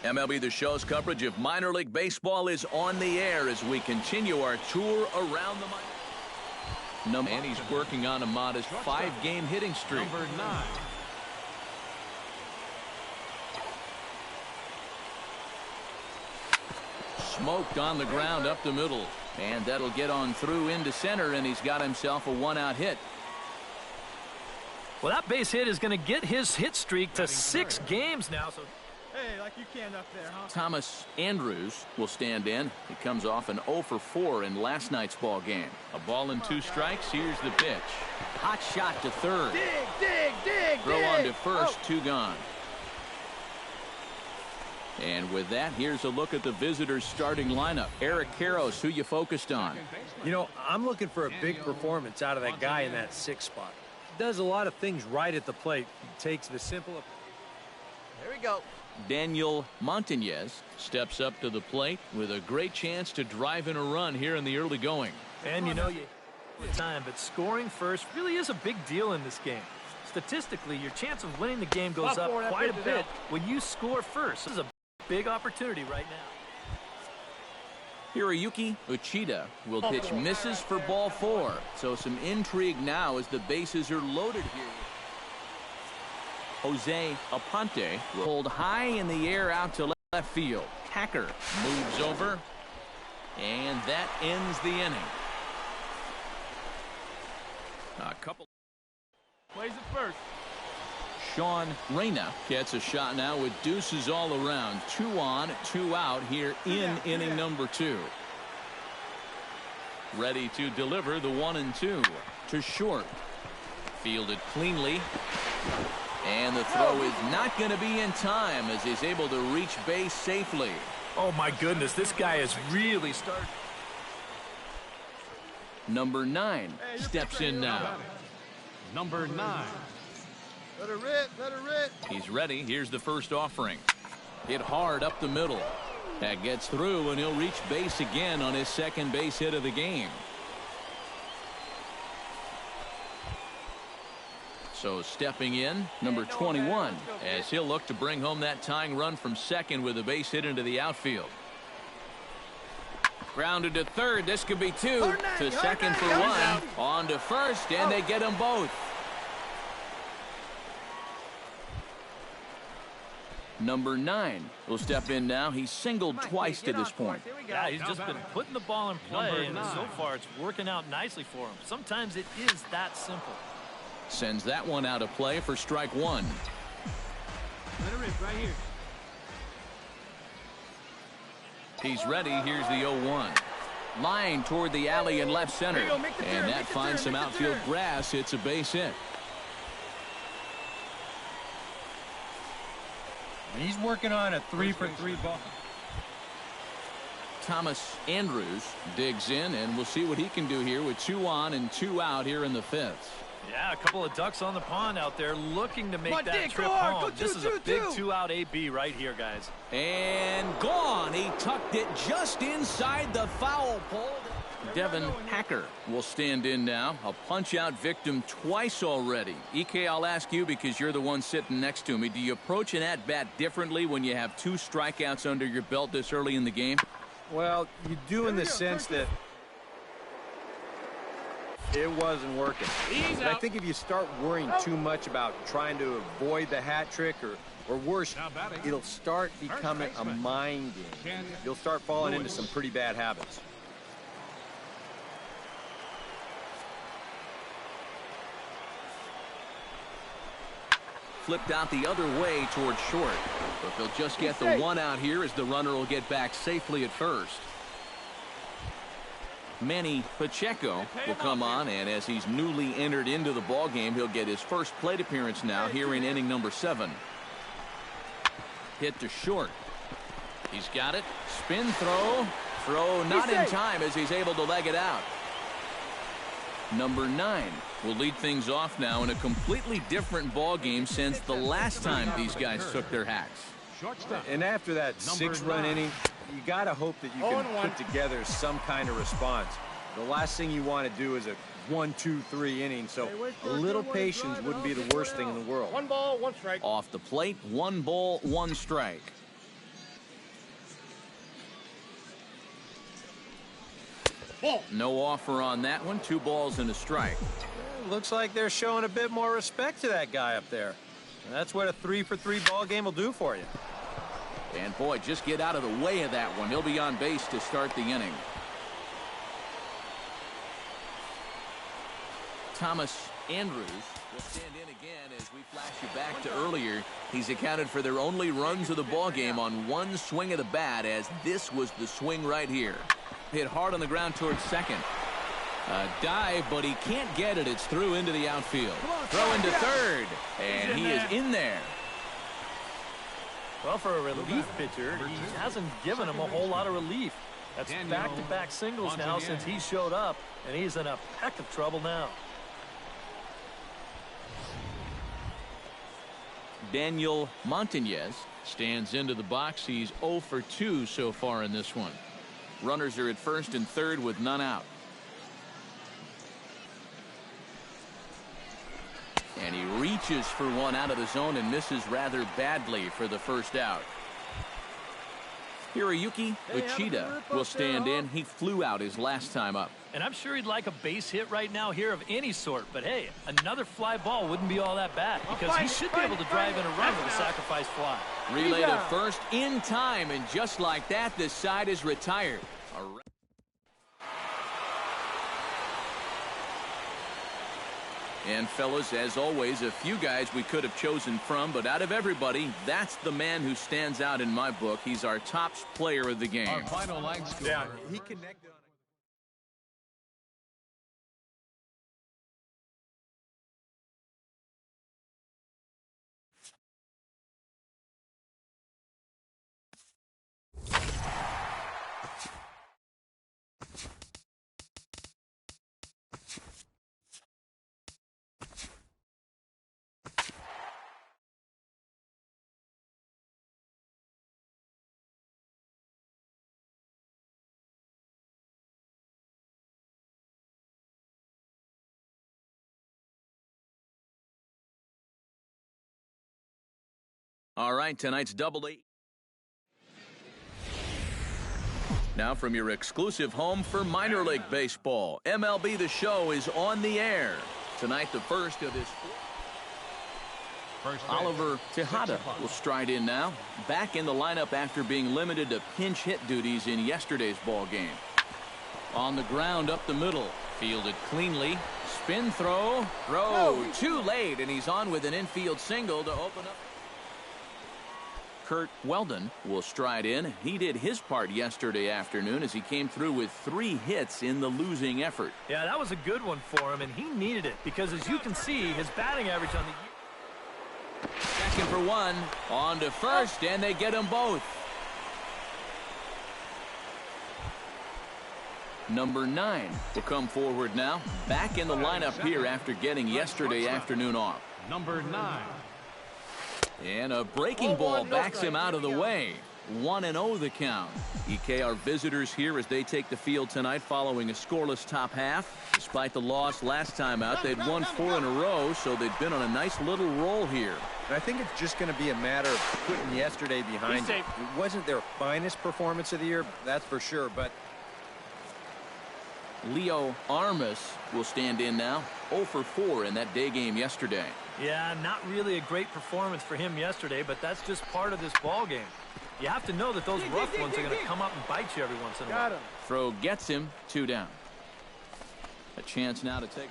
MLB The Show's coverage of minor league baseball is on the air as we continue our tour around the minor. And he's working on a modest 5-game hitting streak. Number 9. Smoked on the ground up the middle. And that'll get on through into center, and he's got himself a 1-out hit. Well, that base hit is going to get his hit streak to 6 games now. So, hey, like you can up there, huh? Thomas Andrews will stand in. He comes off an 0 for 4 in last night's ball game. A ball and 2 strikes. Here's the pitch. Hot shot to third. Dig. Throw on to first. 2 gone. And with that, here's a look at the visitors' starting lineup. Eric Karros, who you focused on? You know, I'm looking for a big performance out of that guy in that 6th spot. Does a lot of things right at the plate. Takes the simple. Here we go. Daniel Montañez steps up to the plate with a great chance to drive in a run here in the early going. And you know, time, but scoring first really is a big deal in this game. Statistically, your chance of winning the game goes up quite a bit when you score first. This is a big opportunity right now. Hiroyuki Uchida will pitch misses for ball 4. So some intrigue now as the bases are loaded here. Jose Aponte will hold high in the air out to left field. Hacker moves over, and that ends the inning. A couple. Plays it first. Sean Reyna gets a shot now with deuces all around. 2 on, 2 out here in inning number 2. Ready to deliver the 1-2 to short. Fielded cleanly. And the throw is not going to be in time as he's able to reach base safely. Oh, my goodness. This guy is really starting. Number 9 steps in now. Number 9. Let it rip. He's ready. Here's the first offering. Hit hard up the middle. That gets through, and he'll reach base again on his 2nd base hit of the game. So stepping in, number 21, as he'll look to bring home that tying run from 2nd with a base hit into the outfield. Grounded to 3rd. This could be 2. To 2nd for 1. On to 1st, and they get them both. Number 9 will step in now. He's singled twice to this point. Yeah, he's just been putting the ball in play, and so far it's working out nicely for him. Sometimes it is that simple. Sends that one out of play for strike 1. Let it rip right here. He's ready. Here's the 0-1. Line toward the alley in left center. And that finds some outfield grass. It's a base hit. He's working on a 3-for-3 ball. Thomas Andrews digs in, and we'll see what he can do here with 2 on and 2 out here in the 5th. Yeah, a couple of ducks on the pond out there looking to make that trip home. This is a big 2-out AB right here, guys. And gone. He tucked it just inside the foul pole. Devin Hacker will stand in now. A punch-out victim twice already. EK, I'll ask you because you're the one sitting next to me. Do you approach an at-bat differently when you have 2 strikeouts under your belt this early in the game? Well, you do in the sense that it wasn't working. But I think if you start worrying too much about trying to avoid the hat trick or worse, it'll start becoming a mind game. You'll start falling into some pretty bad habits. Flipped out the other way toward short. But they'll just get the 1 out here as the runner will get back safely at first. Manny Pacheco will come on, and as he's newly entered into the ballgame, he'll get his first plate appearance now here in inning number 7. Hit to short. He's got it. Spin throw. Throw not in time as he's able to leg it out. Number 9 will lead things off now in a completely different ball game since the last time these guys took their hacks. And after that 6-run inning, you got to hope that you can put together some kind of response. The last thing you want to do is a 1-2-3 inning, so a little patience wouldn't be the worst thing in the world. 1 ball, 1 strike. Off the plate, 1 ball, 1 strike. No offer on that one. 2 balls and a strike. Looks like they're showing a bit more respect to that guy up there. And that's what a 3-for-3 ball game will do for you. And boy, just get out of the way of that one. He'll be on base to start the inning. Thomas Andrews will stand in again as we flash you back to earlier. He's accounted for their only runs of the ball game on 1 swing of the bat, as this was the swing right here. Hit hard on the ground towards second. A dive, but he can't get it. It's through into the outfield. Throw into third, and he is in there. Well, for a relief pitcher, he hasn't given him a whole lot of relief. That's back-to-back singles now since he showed up, and he's in a peck of trouble now. Daniel Montañez stands into the box. He's 0 for 2 so far in this one. Runners are at first and third with none out. And he reaches for one out of the zone and misses rather badly for the first out. Hiroyuki Uchida will stand in. He flew out his last time up. And I'm sure he'd like a base hit right now here of any sort. But hey, another fly ball wouldn't be all that bad, because he should be able to drive in a run with a sacrifice fly. Relay to first in time, and just like that, this side is retired. And fellas, as always, a few guys we could have chosen from, but out of everybody, that's the man who stands out in my book. He's our top player of the game. Our final line score. Yeah, he connected on All right, tonight's Double A. Now from your exclusive home for minor league baseball, MLB The Show is on the air. Tonight, the first of this. Oliver Tejada will stride in now. Back in the lineup after being limited to pinch hit duties in yesterday's ball game. On the ground up the middle. Fielded cleanly. Spin throw. Throw too late, and he's on with an infield single to open up. Kurt Weldon will stride in. He did his part yesterday afternoon as he came through with 3 hits in the losing effort. Yeah, that was a good one for him, and he needed it because, as you can see, his batting average on the year. Second for one. On to first, and they get them both. Number 9 will come forward now. Back in the lineup here after getting yesterday afternoon off. Number 9. And a breaking ball backs him out of the way. 1-0 the count. EK are visitors here as they take the field tonight following a scoreless top half. Despite the loss last time out, they'd won 4 in a row, so they've been on a nice little roll here. And I think it's just going to be a matter of putting yesterday behind it. It wasn't their finest performance of the year, that's for sure, but Leo Armas will stand in now. 0 for 4 in that day game yesterday. Yeah, not really a great performance for him yesterday, but that's just part of this ball game. You have to know that those rough ones are going to come up and bite you every once in a while. Throw gets him. 2 down. A chance now to take it.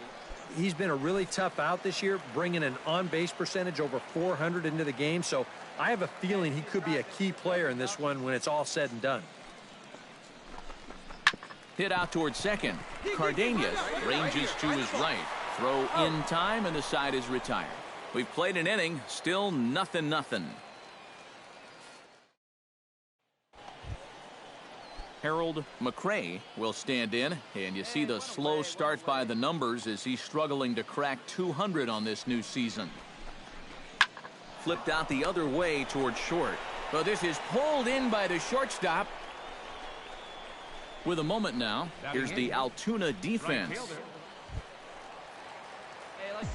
he's been a really tough out this year, bringing an on-base percentage over 400 into the game. So I have a feeling he could be a key player in this one when it's all said and done. Hit out towards second. Cardenas ranges to his right. Throw in time, and the side is retired. We've played an inning, still 0-0. Harold McRae will stand in, and you see the slow start by the numbers as he's struggling to crack 200 on this new season. Flipped out the other way towards short. But this is pulled in by the shortstop. With a moment now, here's the Altoona defense.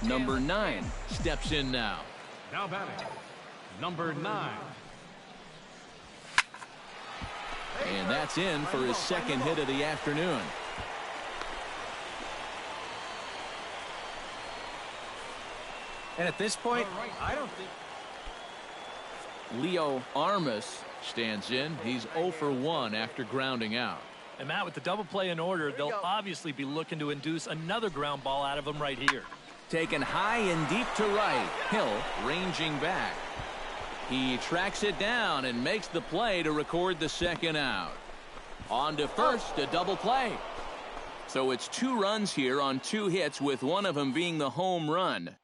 Number 9 steps in now. Now batting, number 9. And that's in for his second hit of the afternoon. And at this point, I don't think... Leo Armas stands in. He's 0 for 1 after grounding out. And Matt, with the double play in order, they'll obviously be looking to induce another ground ball out of him right here. Taken high and deep to right. Hill ranging back. He tracks it down and makes the play to record the second out. On to first, a double play. So it's 2 runs here on 2 hits, with one of them being the home run.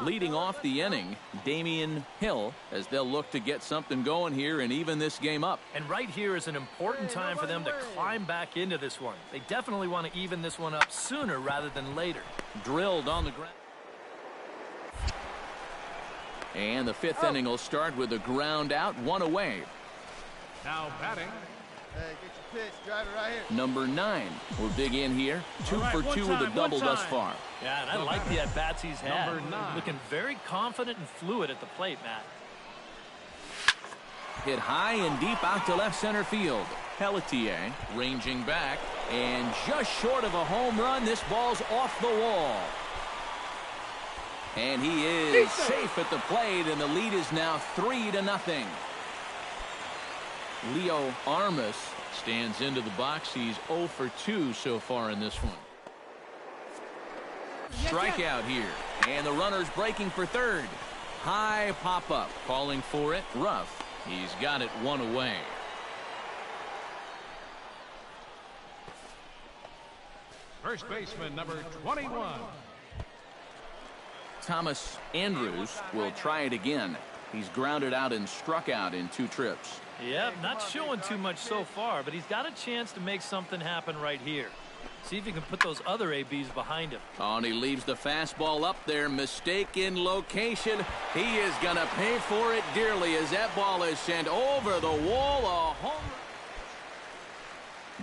Leading off the inning, Damian Hill, as they'll look to get something going here and even this game up. And right here is an important time for them to climb back into this one. They definitely want to even this one up sooner rather than later. Drilled on the ground. And the 5th inning will start with a ground out, 1 away. Now batting. Hey, get your pitch. Drive it right here. Number 9 will dig in here. 2 for 2 with a double thus far. Yeah, and I like the at-bats he's had. Number 9. Looking very confident and fluid at the plate, Matt. Hit high and deep out to left center field. Pelletier ranging back, and just short of a home run. This ball's off the wall. And he is safe at the plate, and the lead is now 3-0. Leo Armas stands into the box. He's 0 for 2 so far in this one. Strikeout here, and the runner's breaking for third. High pop-up, calling for it. Rough. He's got it 1 away. First baseman, number 21. Thomas Andrews will try it again. He's grounded out and struck out in 2 trips. Yep, not showing too much so far, but he's got a chance to make something happen right here. See if he can put those other ABs behind him. Oh, and he leaves the fastball up there. Mistake in location. He is going to pay for it dearly as that ball is sent over the wall. A home run.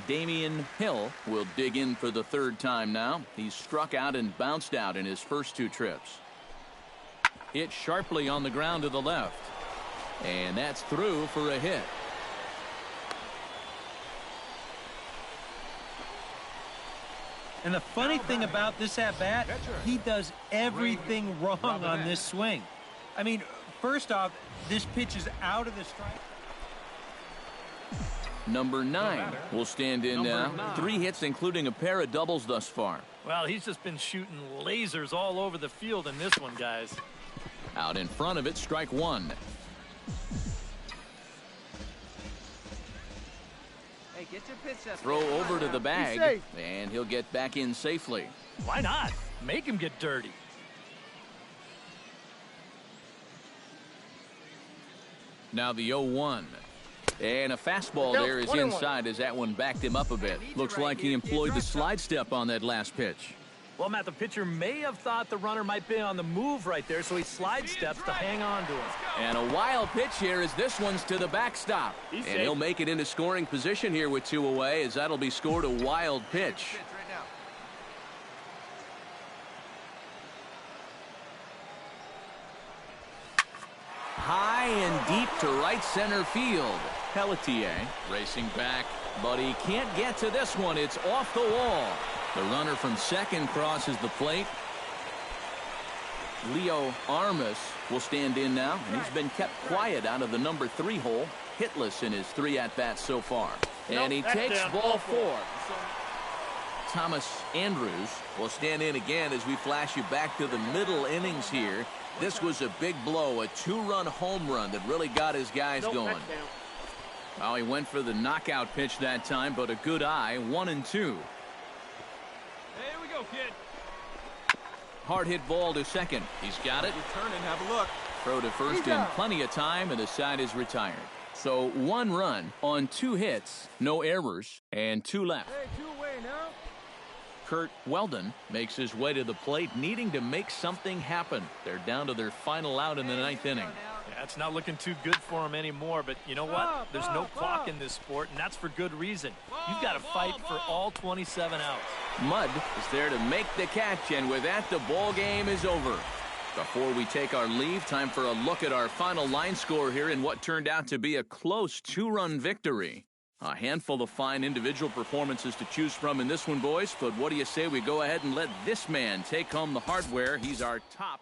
Damian Hill will dig in for the 3rd time now. He's struck out and bounced out in his first 2 trips. Hit sharply on the ground to the left. And that's through for a hit. And the funny thing about this at-bat, he does everything wrong on this swing. I mean, first off, this pitch is out of the strike. Number 9 will stand in now. 3 hits, including a pair of doubles thus far. Well, he's just been shooting lasers all over the field in this one, guys. Out in front of it, strike 1. Hey, get your pitch up. Throw over to the bag, and he'll get back in safely. Why not? Make him get dirty. Now the 0-1. And a fastball there is inside as that one backed him up a bit. Looks like he employed the slide step on that last pitch. Well, Matt, the pitcher may have thought the runner might be on the move right there, so he slide steps to hang on to him. And a wild pitch here as this one's to the backstop. And he'll make it into scoring position here with 2 away, as that'll be scored a wild pitch. High and deep to right center field. Pelletier racing back, but he can't get to this one. It's off the wall. The runner from second crosses the plate. Leo Armas will stand in now, and he's been kept quiet out of the number 3 hole. Hitless in his 3 at-bats so far. And he takes ball 4. Thomas Andrews will stand in again as we flash you back to the middle innings here. This was a big blow, a 2-run home run that really got his guys going. Well, he went for the knockout pitch that time, but a good eye, 1-2. Here we go, kid. Hard hit ball to second. He's got it. Turn and have a look. Throw to first in plenty of time, and the side is retired. So 1 run on 2 hits, no errors, and 2 left. Hey, 2 away now. Kurt Weldon makes his way to the plate, needing to make something happen. They're down to their final out in the 9th inning. Yeah, it's not looking too good for him anymore, but you know what? There's no clock in this sport, and that's for good reason. You've got to fight for all 27 outs. Mudd is there to make the catch, and with that, the ball game is over. Before we take our leave, time for a look at our final line score here in what turned out to be a close 2-run victory. A handful of fine individual performances to choose from in this one, boys. But what do you say we go ahead and let this man take home the hardware? He's our top